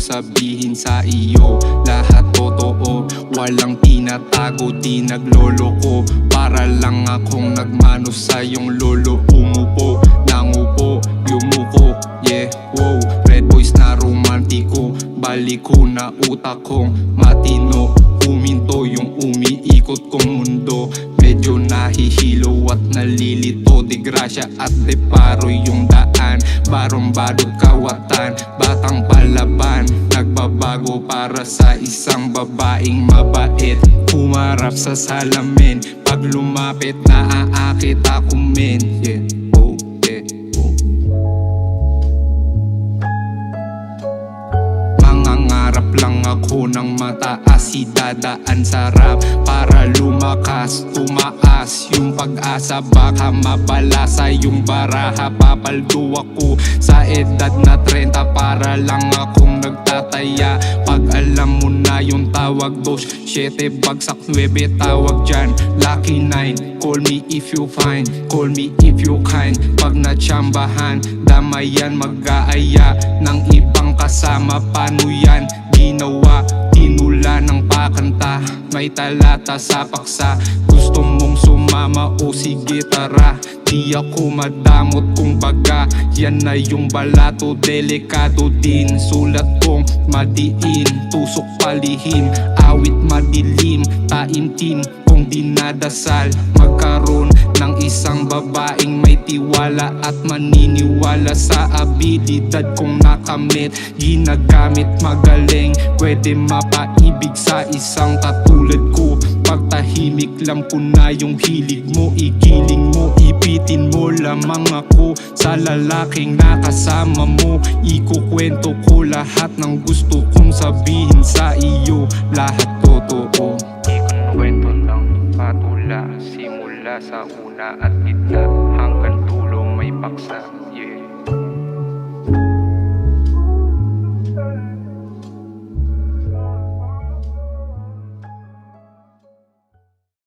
kong sabihin sa iyo. Lahat totoo, walang tinatago, di nagloloko. Para lang akong nagmano sa iyong lolo. Umupo, nangupo, yumuko, yeah, wow. Red boys na romantiko, balik ko na utak kong matino. Huminto yung umiikot kong mundo. Medyo nahihilo at nalilito. Di grasya at de paro yung daan. Barong badot kawatan, batang palaban. Nagbabago para sa isang babaeng mabait. Humarap sa salamin, pag lumapit naaakit ako men. Yeah, oh, yeah, oh. Mangangarap lang ako ng mataas, idadaan sa rap para lumakas, tumaas yung pag-asa. Baka mabalasa yung baraha, papaldo ako sa edad na 30 para lang akong nagtataya. Pag alam mo na yung tawag, 2, 7, bagsak 9 tawag dyan. Lucky 9, call me if you find, call me if you kind. Pag natsambahan, damayan, mag-aaya ng ibang kasama. Paano yan ginawa? Tinula ng pakanta, may talata sa paksa. Gusto mong sumama o sige tara. Di ako madamot kung baga, yan na yung balato. Delikado din, sulat kong madiin, tusok palihim, awit madilim, taimtim kong dinadasal. Magkaroon ng isang babaeng may tiwala at maniniwala sa abilidad kong nakamit. Ginagamit magaling, pwede mapaibig sa isang katulad ko. Pagtahimik lang ko na yung hilig mo, igiling mo, ipitin mo lamang ako sa lalaking nakasama mo. Ikukwento ko lahat ng gusto kong sabihin sa iyo. Lahat totoo, ikwento lang patula, simula sa una at gitna hanggang dulo may paksa.